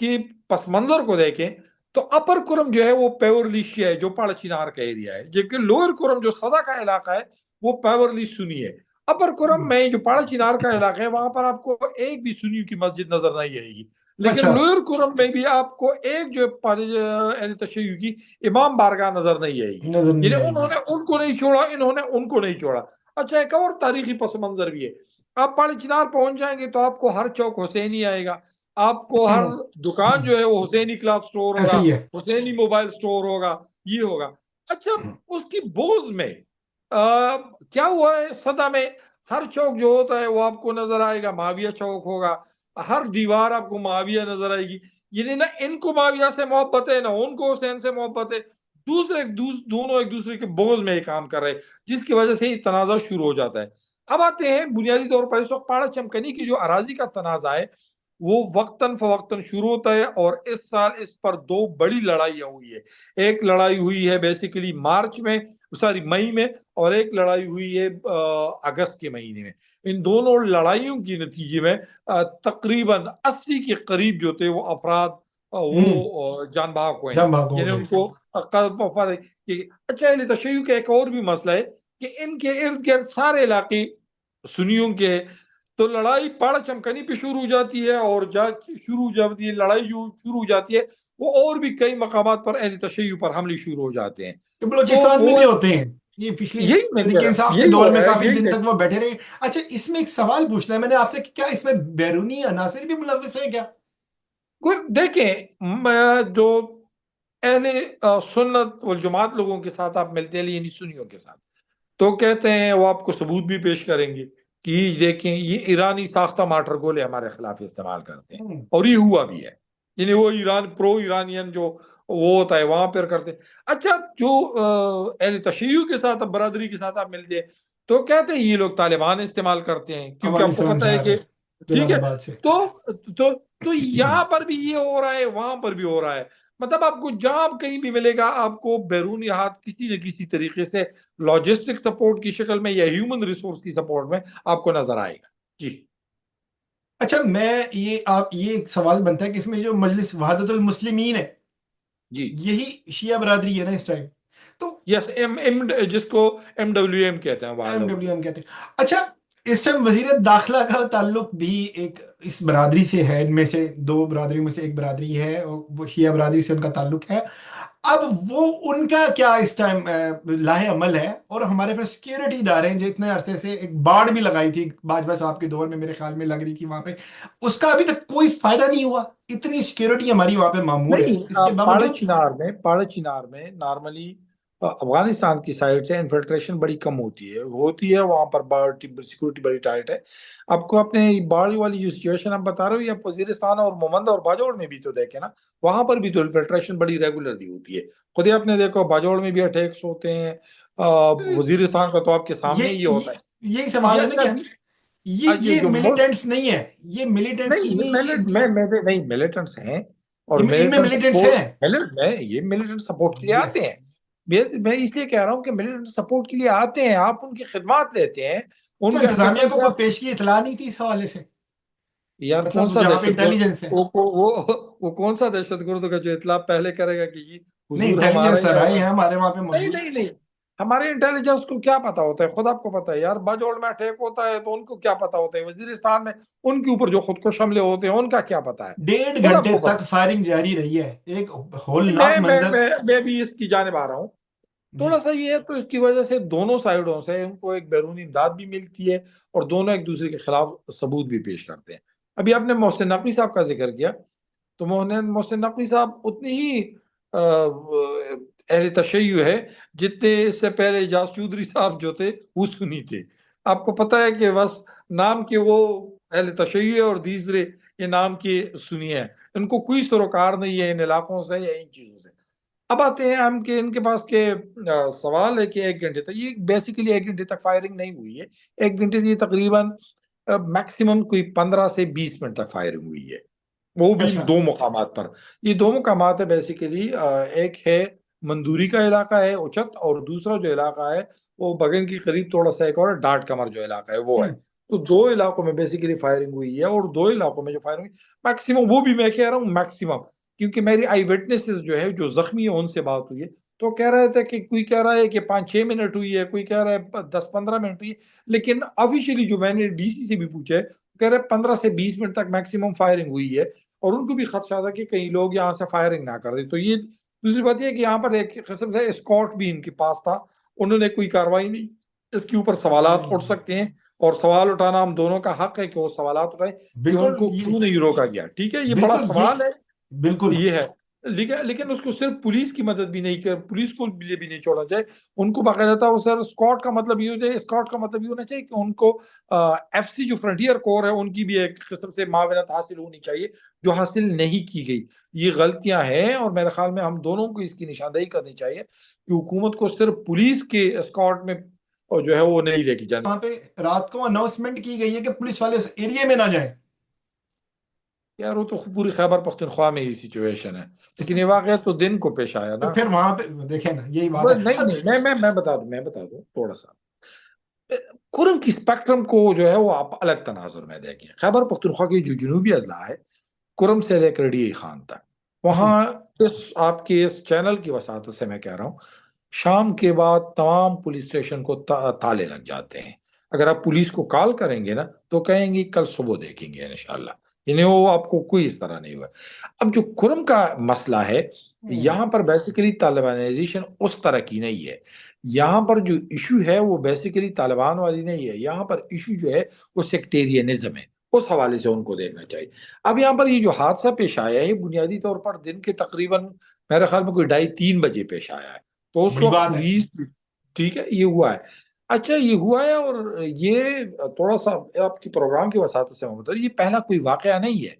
کہ پس منظر کو دیکھیں تو اپر کرم جو ہے وہ پیورلیشیا ہے جو پاڑ چنار کا ایریا ہے، جبکہ لوئر کرم جو صدا کا علاقہ ہے وہ پیورلی سنی ہے۔ اپر کرم میں جو پاڑا چنار کا علاقہ ہے وہاں پر آپ کو ایک بھی سنیوں کی مسجد نظر نہیں آئے گی، لیکن اچھا لوئر کرم میں بھی آپ کو ایک جو اہل تشیع کی امام بارگاہ نظر نہیں آئے گی، نظر نہیں یعنی آئے انہوں گی۔ نے ان کو نہیں چھوڑا، انہوں نے ان کو نہیں چھوڑا۔ اچھا ایک اور تاریخی پس منظر بھی ہے، آپ پاڑی چنار پہنچ جائیں گے تو آپ کو ہر چوک حسینی آئے گا، آپ کو ہر دکان جو ہے وہ حسینی کلاتھ سٹور ایسے ہوگا، ہی ہے۔ حسینی موبائل سٹور ہوگا، یہ ہوگا۔ اچھا اس کی بوز میں کیا ہوا ہے، صدا میں ہر چوک جو ہوتا ہے وہ آپ کو نظر آئے گا، معاویہ چوک ہوگا، ہر دیوار آپ کو معاویہ نظر آئے گی، یعنی نہ ان کو معاویہ سے محبت ہے نہ ان کو حسین سے محبت ہے، دونوں ایک دوسرے کے بوز میں یہ کام کر رہے ہیں، جس کی وجہ سے یہ تنازع شروع ہو جاتا ہے۔ اب آتے ہیں بنیادی طور پر اس وقت پاڑا چمکنی کی جو اراضی کا تنازع ہے وہ وقتاً فوقتاً شروع ہوتا ہے، اور اس سال اس پر دو بڑی لڑائیاں ہوئی ہے۔ ایک لڑائی ہوئی ہے بیسیکلی مئی میں، اور ایک لڑائی ہوئی ہے اگست کے مہینے میں۔ ان دونوں لڑائیوں کی نتیجے میں تقریباً 80 کے قریب جو تھے وہ افراد وہ جان بحق ہوئے ہیں، جم بھاگ ہو یعنی گئے۔ ان کو اچھا اہل تشیع کا ایک اور بھی مسئلہ ہے کہ ان کے ارد گرد سارے علاقے سنیوں کے ہیں، تو لڑائی پاڑا چمکنی پہ شروع ہو جاتی ہے، اور جب یہ لڑائی جو شروع ہو جاتی ہے وہ اور بھی کئی مقامات پر اہل تشیع پر حملے شروع ہو جاتے ہیں۔ کہ تو بلوچستان میں وہ بھی ہوتے ہیں یہ پچھلی یہی میں کہہ تحریک رہا ہوں، انصاف کے یہی دور ہو میں رہا ہے، کافی یہی دن دیکھ تک وہ بیٹھے رہے۔ اچھا اس میں ایک سوال پوچھنا ہے میں نے آپ سے کہ کیا اس میں بیرونی عناصر بھی ملوث ہیں کیا؟ دیکھیں جو اہل سنت والجماعت لوگوں کے ساتھ آپ ملتے ہیں، یعنی سنیوں کے ساتھ، تو کہتے ہیں وہ آپ کو ثبوت بھی پیش کریں گے کہ یہ دیکھیں یہ ایرانی ساختہ مارٹر گولے ہمارے خلاف استعمال کرتے ہیں، اور یہ ہوا بھی ہے، یعنی وہ ایرانین جو وہ ہوتا ہے وہاں پر کرتے ہیں۔ اچھا جو اہل تشیع کے ساتھ برادری کے ساتھ آپ ملتے ہیں تو کہتے ہیں یہ لوگ طالبان استعمال کرتے ہیں، کیونکہ آپ کو افغانستان پتہ سے ہے آ رہے کہ ہیں، ٹھیک جلال ہے، آباد سے۔ تو تو تو یہاں پر بھی یہ ہو رہا ہے، وہاں پر بھی ہو رہا ہے، مطلب آپ کو جہاں کہیں بھی ملے گا آپ کو بیرونی ہاتھ کسی نہ کسی طریقے سے لاجسٹک سپورٹ کی شکل میں یا ہیومن ریسورس کی سپورٹ میں آپ کو نظر آئے گا۔ جی اچھا یہ ایک سوال بنتا ہے کہ اس میں جو مجلس وحدت المسلمین ہے جی یہی شیعہ برادری ہے نا اس ٹائم؟ تو یس جس کو MWM کہتے ہیں ایم ڈبلیو ایم کہتے ہیں۔ اچھا اس ٹائم وزیر داخلہ کا تعلق بھی ایک اس برادری سے ہے، ان میں سے دو برادریوں میں سے ایک برادری ہے، وہ شیعہ برادری سے ان کا تعلق ہے۔ اب وہ ان کا کیا اس ٹائم لاہ عمل ہے؟ اور ہمارے پاس سیکیورٹی ادارے ہیں جو اتنے عرصے سے ایک باڑ بھی لگائی تھی باجوہ صاحب کے دور میں میرے خیال میں لگ رہی تھی وہاں پہ، اس کا ابھی تک کوئی فائدہ نہیں ہوا، اتنی سیکیورٹی ہماری وہاں پہ معمور ہے، اس کے نہیں، باوجود پاڑے چنار میں نارملی افغانستان کی سائڈ سے انفلٹریشن بڑی کم ہوتی ہے وہاں پر سیکورٹی بڑی ٹائٹ ہے۔ آپ کو اپنے باڑی والی جو سچویشن آپ بتا رہے ہو یا وزیرستان اور مومند اور باجوڑ میں بھی تو دیکھیں نا، وہاں پر بھی تو انفلٹریشن بڑی ریگولرلی ہوتی ہے، خود ہی آپ نے دیکھو باجوڑ میں بھی اٹیکس ہوتے ہیں، وزیرستان کا تو آپ کے سامنے ہی ہوتا ہے۔ یہی سوال ہے نا کہ یہ جو ملک ملیٹنٹس نہیں ہے، یہ ملیٹنٹس نہیں نہیں ملیٹنٹس ہیں، اور ان میں ملیٹنٹ ملیٹنٹس سپورٹ ہیں۔ یہ ملیٹنٹ سپورٹ کے لیے یس، آتے ہیں۔ میں اس لیے کہہ رہا ہوں کہ ملیٹنٹ سپورٹ کے لیے آتے ہیں، آپ ان کی خدمات لیتے ہیں، تو ان کے انتظامیہ قسم کو سے کوئی آپ پیشگی اطلاع نہیں تھی اس حوالے سے؟ یار کون مطلب سا جہاں پہ دہشت گرد انٹیلیجنس ہے، وہ کون سا دہشت گرد کا جو اطلاع پہلے کرے گا کہ یہ نہیں حضور ہمارا انٹیلیجنس ہی سر ہے؟ آئے ہیں ہمارے وہاں پہ نہیں موجود۔ نہیں نہیں، ہمارے انٹیلیجنس کو کیا پتا ہوتا ہے؟ خود آپ کو پتا ہے یار، باجوڑ میں اٹیک ہوتا ہے تو ان کو کیا پتا ہوتا ہے؟ وزیرستان میں ان کے اوپر جو خود کو حملے ہوتے ہیں ان کا کیا پتا ہے؟ 1.5 خود آپ گھنٹے کو پتا تک فائرنگ جاری رہی ہے، ایک ہولناک میں میں منظر۔ میں میں بھی اس کی جانب آ رہا ہوں، جی تھوڑا سا یہ ہے تو اس کی وجہ سے دونوں سائیڈوں سے ان کو ایک بیرونی امداد بھی ملتی ہے، اور دونوں ایک دوسرے کے خلاف ثبوت بھی پیش کرتے ہیں۔ ابھی آپ نے محسن نقوی صاحب کا ذکر کیا، تو محسن نقوی صاحب اتنی ہی اہل تشیع ہے جتنے اس سے پہلے اعجاز چودھری صاحب جو تھے وہ سنی تھے۔ آپ کو پتہ ہے کہ بس نام کے وہ اہل تشیع اور دیسرے یہ نام کے سنی ہیں، ان کو کوئی سروکار نہیں ہے ان علاقوں سے یا ان چیزوں سے۔ اب آتے ہیں ہم کہ ان کے پاس کے سوال ہے کہ 1 گھنٹے تک، یہ بیسیکلی 1 گھنٹے تک فائرنگ نہیں ہوئی ہے، 1 گھنٹے یہ تقریباً میکسیمم کوئی 15 سے 20 منٹ تک فائرنگ ہوئی ہے، وہ بھی اچھا، 2 مقامات پر۔ یہ 2 مقامات ہے بیسیکلی، ایک ہے مندوری کا علاقہ ہے اچت، اور دوسرا جو علاقہ ہے وہ بگن کے قریب تھوڑا سا ایک اور ڈاٹ کمر جو علاقہ ہے وہ ہے۔ تو 2 علاقوں میں بیسیکلی فائرنگ ہوئی ہے، اور 2 علاقوں میں جو فائرنگ ہوئی میکسیمم، وہ بھی میں کہہ رہا ہوں میکسیمم، کیونکہ میری آئی وٹنسز جو ہے جو زخمی ہیں ان سے بات ہوئی ہے، تو کہہ رہے تھے کہ کوئی کہہ رہا ہے کہ 5-6 منٹ ہوئی ہے، کوئی کہہ رہا ہے 10-15 منٹ ہوئی ہے، لیکن آفیشیلی جو میں نے ڈی سی سے بھی پوچھا ہے کہہ رہے 15 سے 20 منٹ تک میکسیمم فائرنگ ہوئی ہے، اور ان کو بھی خدشہ تھا کہ کئی لوگ یہاں سے فائرنگ نہ کر دیں۔ تو یہ دوسری بات یہ ہے کہ یہاں پر ایک قسم سے اسکاٹ بھی ان کے پاس تھا، انہوں نے کوئی کاروائی نہیں، اس کے اوپر سوالات اٹھ سکتے ہیں، اور سوال اٹھانا ہم دونوں کا حق ہے کہ وہ سوالات اٹھائیں کہ ان بالکل کو کیوں نہیں روکا گیا، ٹھیک ہے، یہ بڑا بالکل سوال ہے، بالکل یہ ہے، لیکن اس کو صرف پولیس کی مدد بھی نہیں کر، پولیس کو بھی نہیں چھوڑنا چاہیے، ان کو باقاعدہ سر اسکاٹ کا مطلب یہ ہوتا ہے، اسکاٹ کا مطلب یہ ہونا چاہیے کہ ان کو ایف سی جو فرنٹیئر کور ہے ان کی بھی ایک قسم سے معاونت حاصل ہونی چاہیے، جو حاصل نہیں کی گئی۔ یہ غلطیاں ہیں، اور میرے خیال میں ہم دونوں کو اس کی نشاندہی کرنی چاہیے کہ حکومت کو صرف پولیس کے اسکاٹ میں جو ہے وہ نہیں لے کے جانا۔ وہاں پہ رات کو اناؤنسمنٹ کی گئی ہے کہ پولیس والے اس ایریے میں نہ جائیں۔ یار وہ تو پوری خیبر پختونخوا میں ہی سچویشن ہے، لیکن یہ واقعہ تو دن کو پیش آیا تو نا۔ پھر وہاں پہ دیکھیں نا، یہی بات ہے۔ نہیں نہیں، میں بتا دوں تھوڑا سا، کرم کی اسپیکٹرم کو جو ہے وہ آپ الگ تناظر میں دیکھیں۔ خیبر پختونخوا کی جو جنوبی اضلاع ہے، کرم سے لے کر ڈی خان تک، وہاں اس آپ کے اس چینل کی وساطت سے میں کہہ رہا ہوں، شام کے بعد تمام پولیس اسٹیشن کو تالے لگ جاتے ہیں۔ اگر آپ پولیس کو کال کریں گے نا تو کہیں گے کل صبح دیکھیں گے انشاءاللہ، یعنی وہ آپ کو کوئی اس طرح نہیں ہوا۔ اب جو کرم کا مسئلہ ہے، یہاں پر بیسیکلی طالبانائزیشن اس طرح کی نہیں ہے، یہاں پر جو ایشو ہے وہ بیسیکلی طالبان والی نہیں ہے، یہاں پر ایشو جو ہے وہ سیکٹیرینزم ہے، اس حوالے سے ان کو دیکھنا چاہیے۔ اب یہاں پر یہ جو حادثہ پیش آیا ہے، بنیادی طور پر دن کے تقریباً میرے خیال میں کوئی 2:30-3 بجے پیش آیا ہے، تو اس بڑی وقت بات ہے۔ پولیس، ٹھیک ہے، یہ ہوا ہے۔ اچھا یہ ہوا ہے، اور یہ تھوڑا سا آپ کی پروگرام کی وساطت سے میں بتا دوں، یہ پہلا کوئی واقعہ نہیں ہے،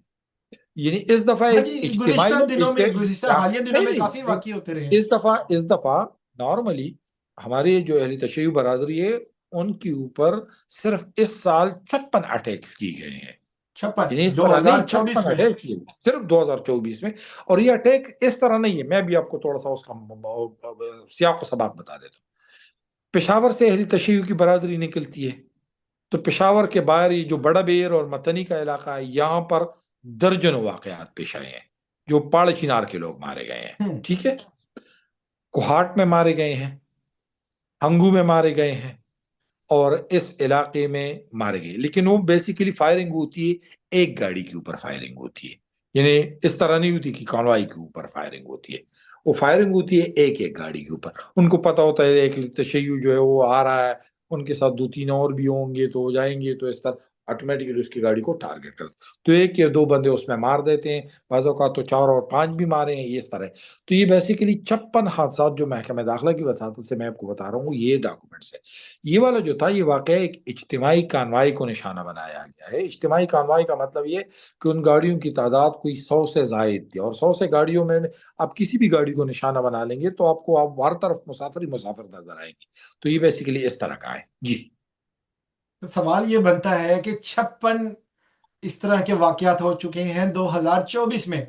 یعنی اس دفعہ ہاں ایک جی، اجتماعی گزشتہ حالیہ دنوں نہیں میں نہیں کافی نہیں، واقع ہوتے رہے ہیں۔ اس دفعہ نارملی ہمارے جو اہل تشیع برادری ہے ان کے اوپر صرف اس سال 56 اٹیکس کی گئے ہیں، 56 یعنی اس دو طرح ہزار نہیں، چوبیس 56 میں اٹیک کیے صرف 2024 میں، اور یہ اٹیک اس طرح نہیں ہے۔ میں بھی آپ کو تھوڑا سا اس کا سیاق و سباق بتا دیتا ہوں۔ پشاور سے اہل تشیع کی برادری نکلتی ہے، تو پشاور کے باہر یہ جو بڑا بیر اور متنی کا علاقہ ہے، یہاں پر درجنوں واقعات پیش آئے ہیں، جو پاڑ چنار کے لوگ مارے گئے ہیں، ہوں، ٹھیک ہے، کوہاٹ میں مارے گئے ہیں، ہنگو میں مارے گئے ہیں، اور اس علاقے میں مارے گئے، لیکن وہ بیسیکلی فائرنگ ہوتی ہے ایک گاڑی کے اوپر فائرنگ ہوتی ہے، یعنی اس طرح نہیں ہوتی کہ کانوائی کے اوپر فائرنگ ہوتی ہے، وہ فائرنگ ہوتی ہے ایک گاڑی کے اوپر۔ ان کو پتا ہوتا ہے ایک تشیع جو ہے وہ آ رہا ہے، ان کے ساتھ 2-3 اور بھی ہوں گے تو وہ جائیں گے، تو اس طرح آٹومیٹکلی اس کی گاڑی کو ٹارگٹ کرتے، تو 1 یا 2 بندے اس میں مار دیتے ہیں، بعض اوقات تو 4 اور 5 بھی مارے ہیں، یہ اس طرح ہے۔ تو یہ بیسیکلی 56 حادثات جو محکمہ داخلہ کی وساطت سے میں آپ کو بتا رہا ہوں، یہ ڈاکومنٹس ہے۔ یہ والا جو تھا، یہ واقعہ ایک اجتماعی کانوائی کو نشانہ بنایا گیا ہے۔ اجتماعی کانوائی کا مطلب یہ کہ ان گاڑیوں کی تعداد کوئی 100 سے زائد تھی، اور 100 سے گاڑیوں میں آپ کسی بھی گاڑی کو نشانہ بنا لیں گے تو آپ کو ہر طرف مسافر ہی مسافر نظر آئیں گے، تو یہ بیسیکلی اس طرح کا ہے جی۔ تو سوال یہ بنتا ہے کہ 56 اس طرح کے واقعات ہو چکے ہیں 2024 میں،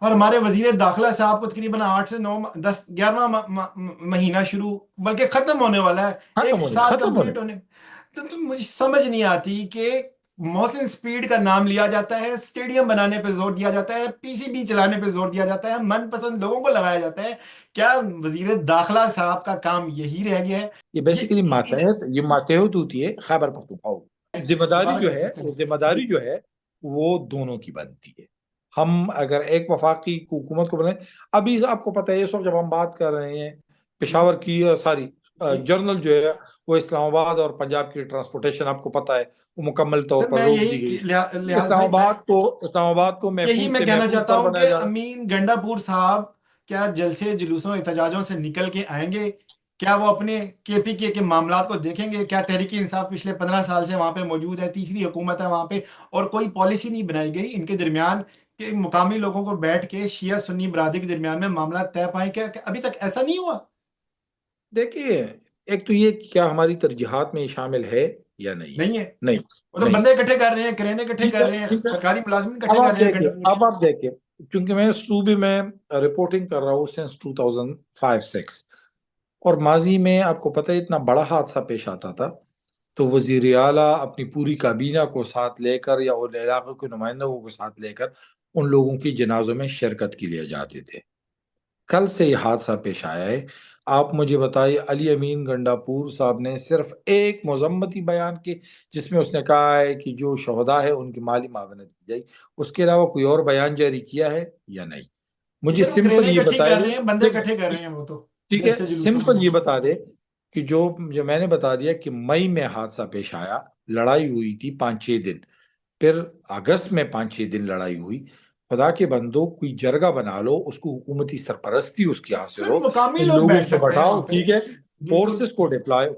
اور ہمارے وزیر داخلہ صاحب کو تقریباً 8 سے 9 10 11واں مہینہ شروع بلکہ ختم ہونے والا ہے، ایک سال ختم ہونے کمپلیٹ ہونے۔ تو مجھے سمجھ نہیں آتی کہ محسن سپیڈ کا نام لیا جاتا ہے، سٹیڈیم بنانے پہ زور دیا جاتا ہے، پی سی بی چلانے پہ زور دیا جاتا ہے، من پسند لوگوں کو لگایا جاتا ہے، کیا وزیر داخلہ صاحب کا کام یہی رہ گیا ہے؟ یہ بیسیکلی یہ ماتحت ہوتی ہے خیبر پختونخوا، ذمہ داری دوبارہ جو کر ہے سکتے وہ ہیں ذمہ جی۔ داری جو ہے وہ دونوں کی بنتی ہے۔ ہم اگر ایک وفاقی حکومت کو بنائیں، ابھی آپ کو پتہ ہے اس وقت جب ہم بات کر رہے ہیں پشاور کی، ساری جی جرنل جو ہے وہ اسلام آباد اور پنجاب کی ٹرانسپورٹیشن آپ کو پتہ ہے وہ مکمل طور سر پر میں روک دی یہی گئی۔ لحاظ بھائی اسلام آباد کو یہی محفوظ میں سے کہنا محفوظ چاہتا پر ہوں بنایا کہ جا رہا ہے۔ امین گنڈا پور صاحب کیا جلسے جلوسوں احتجاجوں سے نکل کے آئیں گے؟ کیا وہ اپنے کے پی کے معاملات کو دیکھیں گے؟ کیا تحریک انصاف پچھلے 15 سال سے وہاں پہ موجود ہے، تیسری حکومت ہے وہاں پہ، اور کوئی پالیسی نہیں بنائی گئی ان کے درمیان کہ مقامی لوگوں کو بیٹھ کے شیعہ سنی برادری کے درمیان میں معاملات طے پائیں؟ کیا ابھی تک ایسا نہیں ہوا؟ دیکھیے، ایک تو یہ کیا ہماری ترجیحات میں شامل ہے یا نہیں ہے؟ نہیں ہے؟ نہیں وہ تو نہیں، بندے اکٹھے کر رہے ہیں، کرینے اکٹھے ٹھیک کر ہے رہے ہیں، ٹھیک ہے۔ سرکاری ملازمین اب اکٹھے کر آپ رہے ہیں دیکھیے، گنڈا پور۔ کیونکہ میں صوبے میں رپورٹنگ کر رہا ہوں سنس 2005-6، اور ماضی میں آپ کو پتہ ہے اتنا بڑا حادثہ پیش آتا تھا تو وزیر اعلیٰ اپنی پوری کابینہ کو ساتھ لے کر یا ان علاقوں کے نمائندوں کو ساتھ لے کر ان لوگوں کی جنازوں میں شرکت کے لیے جاتے تھے۔ کل سے یہ حادثہ پیش آیا ہے۔ آپ مجھے بتائیے، علی امین گنڈا پور صاحب نے صرف ایک مذمتی بیان کی جس میں اس نے کہا ہے کہ جو شہداء ہے ان کی مالی معاونت کی جائے، اس کے علاوہ کوئی اور بیان جاری کیا ہے یا نہیں؟ مجھے سر وہ سمپل کرینے یہ اکٹھی بتا کر دے، رہے ہیں، بندے اکٹھے کر رہے ہیں وہ تو ٹھیک ہے، جلسے جلوسوں کے سمپل لیے۔ یہ بتا دے کہ جو میں نے بتا دیا کہ مئی میں حادثہ پیش آیا، لڑائی ہوئی تھی 5-6 دن، پھر اگست میں 5-6 دن لڑائی ہوئی۔ خدا کے بندو، کوئی جرگہ بنا لو، اس کو حکومتی سرپرستی اس کی حاصل سر ہو، مقامی ان لوگ لوگوں بیٹھ کو سکتے ہیں بٹھاؤ، وہاں پہ، ٹھیک ہے، بالکل۔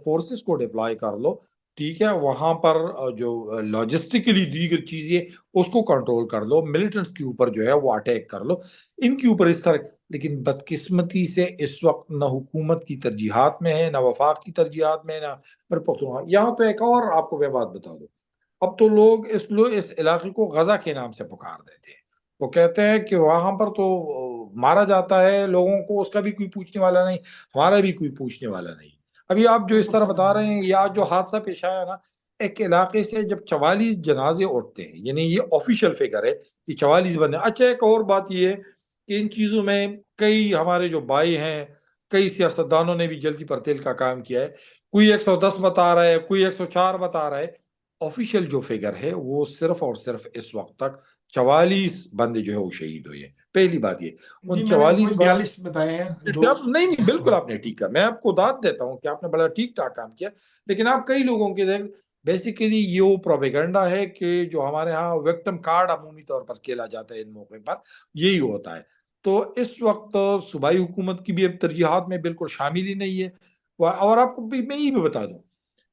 فورسز کو ڈپلائے کر لو، ٹھیک ہے، وہاں پر جو لاجسٹکلی دیگر چیزیں اس کو کنٹرول کر لو، ملیٹنٹس کے اوپر جو ہے وہ اٹیک کر لو، ان کے اوپر اس طرح۔ لیکن بدقسمتی سے اس وقت نہ حکومت کی ترجیحات میں ہے، نہ وفاق کی ترجیحات میں، نہ پر پختونخوا۔ یہاں تو ایک اور آپ کو میں بات بتا دوں، اب تو لوگ اس علاقے کو غزہ کے نام سے پکار دیتے ہیں۔ وہ کہتے ہیں کہ وہاں پر تو مارا جاتا ہے لوگوں کو، اس کا بھی کوئی پوچھنے والا نہیں، ہمارا بھی کوئی پوچھنے والا نہیں۔ ابھی آپ جو اس بالکل طرح سمجھ بتا رہے رہے ہیں۔ ہیں، یا جو حادثہ پیش آیا نا، ایک علاقے سے جب 44 جنازے اٹھتے ہیں، یعنی یہ آفیشیل فگر ہے کہ 44 بندے۔ اچھا، ایک اور بات یہ ہے کہ ان چیزوں میں کئی ہمارے جو بھائی ہیں، کئی سیاستدانوں نے بھی جلدی پر تیل کا کام کیا ہے۔ کوئی 110 بتا رہا ہے، کوئی 104 بتا رہا ہے۔ آفیشیل جو فگر ہے وہ صرف اور صرف اس وقت تک 44 بندے جو ہے وہ شہید ہوئے ہیں۔ پہلی بات یہ، جی ان میں نے 44 وہی 42 بتائے ہیں، دو۔ نہیں نہیں، بالکل آپ نے ٹھیک کہا، میں آپ کو داد دیتا ہوں کہ آپ نے بڑا ٹھیک ٹھاک کام کیا، لیکن آپ کئی لوگوں کے دیر بیسیکلی یہ پروپیگنڈا ہے کہ جو ہمارے ہاں وکٹم کارڈ عمومی طور پر کھیلا جاتا ہے ان موقع پر، یہی ہوتا ہے۔ تو اس وقت صوبائی حکومت کی بھی اب ترجیحات میں بالکل شامل ہی نہیں ہے۔ اور آپ کو بھی میں یہ بھی بتا دوں،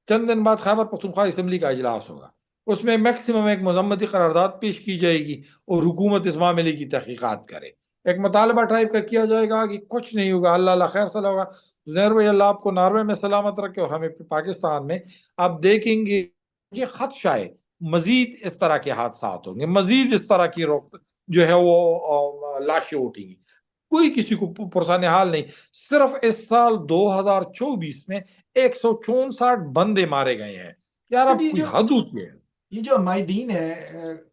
چند دن بعد خیبر پختونخوا اسمبلی کا اجلاس ہوگا، اس میں میکسیمم ایک مذمتی قرارداد پیش کی جائے گی اور حکومت اس معاملے کی تحقیقات کرے۔ ایک مطالبہ ٹائپ کا کیا جائے گا کہ کچھ نہیں ہوگا، اللہ اللہ خیر صلاح ہوگا۔ زنیر بھائی، اللہ آپ کو ناروے میں سلامت رکھے اور ہمیں پاکستان میں آپ دیکھیں گے یہ خدشہ ہے مزید اس طرح کے حادثات ہوں گے، مزید اس طرح کی جو ہے وہ لاشیں اٹھیں گی۔ کوئی کسی کو پرسان حال نہیں۔ صرف اس سال 2024 میں 164 بندے مارے گئے ہیں۔ یار سر اب کوئی حد ہوتی ہے۔ یہ جو ہمارے دین ہے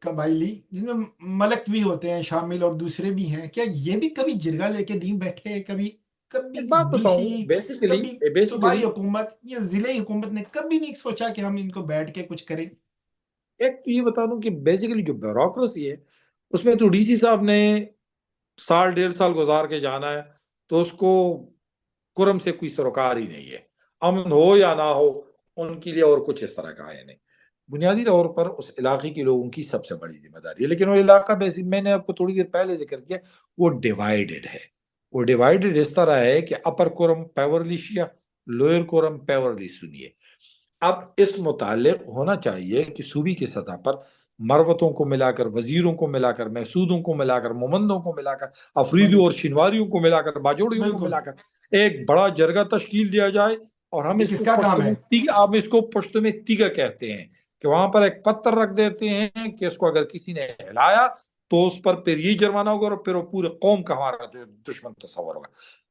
قبائلی، جن میں ملک بھی ہوتے ہیں شامل اور دوسرے بھی ہیں، کیا یہ بھی کبھی جرگہ لے کے دین بیٹھے؟ کبھی کبھی ایک بات ڈی سی، بتاؤں، بیسیکلی کبھی بیسیکلی صوبائی حکومت یا ضلعی حکومت نے کبھی نہیں سوچا کہ ہم ان کو بیٹھ کے کچھ کریں؟ ایک تو یہ بتا دوں کہ بیسیکلی جو بیوروکریسی ہے اس میں تو ڈی سی صاحب نے 1.5 سال گزار کے جانا ہے، تو اس کو کرم سے کوئی سروکار ہی نہیں ہے، امن ہو یا نہ ہو ان کے لیے اور کچھ اس طرح کا ہے نہیں۔ بنیادی طور پر اس علاقے کے لوگوں کی سب سے بڑی ذمہ داری ہے، لیکن وہ علاقہ بیسک میں نے آپ کو تھوڑی دیر پہلے ذکر کیا، وہ ڈیوائیڈڈ ہے۔ وہ ڈیوائیڈڈ اس طرح ہے کہ اپر کورم پیورلی شیعہ، لوئر کورم پیورلی سنی ہے۔ اب اس متعلق ہونا چاہیے کہ صوبی کی سطح پر مروتوں کو ملا کر، وزیروں کو ملا کر، محسودوں کو ملا کر، مومندوں کو ملا کر، افریدیوں اور بالکل شنواریوں کو ملا کر، باجوڑیوں کو بالکل۔ ملا کر ایک بڑا جرگہ تشکیل دیا جائے، اور ہم یہ اس کس کو کا کام پشتو ہے؟ میں آپ اس کو پشتو میں تیگا کہتے ہیں، کہ وہاں پر ایک پتھر رکھ دیتے ہیں کہ اس کو اگر کسی نے ہلایا تو اس پر پھر یہ جرمانہ ہوگا، اور پھر وہ پورے قوم کا ہمارا جو دشمن تصور ہوگا۔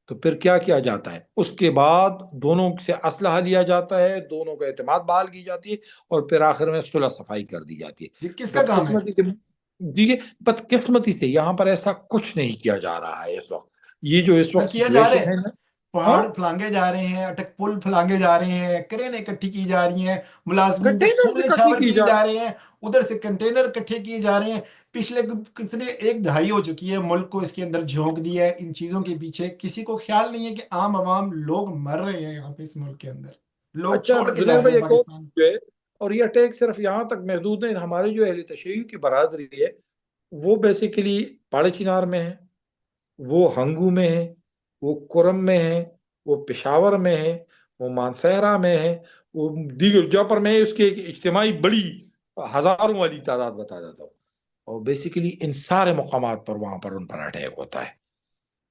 تو پھر کیا کیا جاتا ہے؟ اس کے بعد دونوں سے اسلحہ لیا جاتا ہے، دونوں کا اعتماد بحال کی جاتی ہے، اور پھر آخر میں صلح صفائی کر دی جاتی ہے۔ یہ کس کا کام ہے؟ بدقسمتی سے، جی، بدقسمتی سے یہاں پر ایسا کچھ نہیں کیا جا رہا ہے اس وقت۔ یہ جو اس سر وقت کیا جا رہے سچویشن ہیں، ہے نا، ہاں، پہاڑ پھلانگے جا رہے ہیں، اٹک پل پھلانگے جا رہے ہیں، کرینیں اکٹھی کی جا رہی ہیں، ملازمین پہ کنٹینر سے پھول کٹھی نچھاور کی کیے جا جا رہے ہیں، ادھر سے کنٹینر اکٹھے کیے جا رہے ہیں۔ پچھلے کتنے ایک دہائی ہو چکی ہے ملک کو اس کے اندر جھونک دیا ہے ان چیزوں کے پیچھے، کسی کو خیال نہیں ہے کہ عام عوام لوگ مر رہے ہیں یہاں پہ اس ملک کے اندر، لوگ اچھا چھوڑ کے زنیر جا رہے بھائی، ہیں ایک اور پاکستان۔ جو ہے، اور یہ اٹیک صرف یہاں تک محدود نہیں، ہمارے جو اہل تشیع کی برادری ہے وہ بیسیکلی پاڑے چنار میں ہے، وہ ہنگو میں ہے، وہ کرم میں ہے، وہ پشاور میں ہے، وہ مانسہرہ میں ہے، وہ دیگر جہاں پر میں اس کے ایک اجتماعی بڑی ہزاروں والی تعداد بتا دیتا ہوں، اور بیسیکلی ان سارے مقامات پر وہاں پر ان پر اٹیک ہوتا ہے۔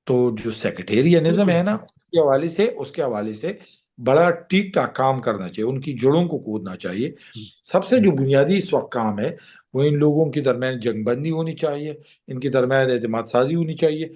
تو جو سیکریٹریانزم بالکل ہے نا، ایسا ہے۔ اس کے حوالے سے بڑا ٹھیک ٹھاک کام کرنا چاہیے، ان کی جڑوں کو کودنا چاہیے۔ سب سے جو بنیادی اس وقت کام ہے وہ ان لوگوں کے درمیان جنگ بندی ہونی چاہیے، ان کے درمیان اعتماد سازی ہونی چاہیے،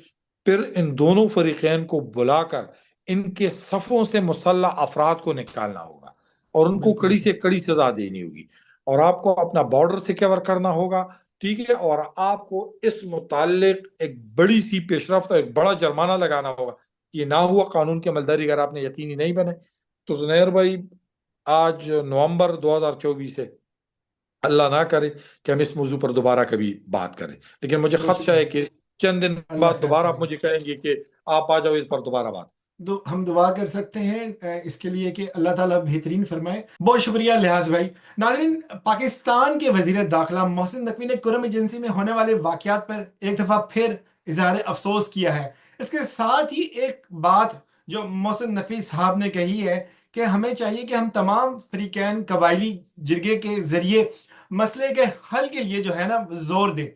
پھر ان دونوں فریقین کو بلا کر ان کے صفوں سے مسلح افراد کو نکالنا ہوگا۔ اور ان کو بالکل کڑی صحیح۔ سے کڑی سزا دینی ہوگی، اور آپ کو اپنا بارڈر سیکیور کرنا ہوگا، ٹھیک ہے، اور آپ کو اس متعلق ایک بڑی سی پیش رفت اور ایک بڑا جرمانہ لگانا ہوگا۔ یہ نہ ہوا قانون کی عملداری اگر آپ نے یقینی نہیں بنے تو زنیر بھائی، آج نومبر 2024 ہے، اللہ نہ کرے کہ ہم اس موضوع پر دوبارہ کبھی بات کریں، لیکن مجھے بے خدشہ شک ہے کہ چند دن اللہ بعد خیر دوبارہ کرے آپ گا۔ مجھے کہیں گے کہ آپ آ جاؤ اس پر دوبارہ بات۔ ہم دعا کر سکتے ہیں اس کے لیے کہ اللہ تعالیٰ بہترین فرمائے۔ بہت شکریہ لحاظ بھائی۔ ناظرین، پاکستان کے وزیر داخلہ محسن نقوی نے کرم ایجنسی میں ہونے والے واقعات پر ایک دفعہ پھر اظہار افسوس کیا ہے۔ اس کے ساتھ ہی ایک بات جو محسن نقوی صاحب نے کہی ہے کہ ہمیں چاہیے کہ ہم تمام فریقین قبائلی جرگے کے ذریعے مسئلے کے حل کے لیے جو ہے نا زور دے۔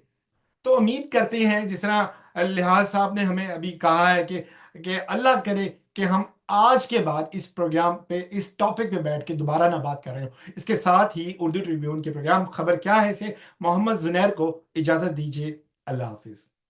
تو امید کرتے ہیں جس طرح لحاظ صاحب نے ہمیں ابھی کہا ہے کہ اللہ کرے کہ ہم آج کے بعد اس پروگرام پہ اس ٹاپک پہ بیٹھ کے دوبارہ نہ بات کر رہے ہوں۔ اس کے ساتھ ہی اردو ٹریبیون کے پروگرام خبر کیا ہے سے محمد زنیر کو اجازت دیجیے۔ اللہ حافظ۔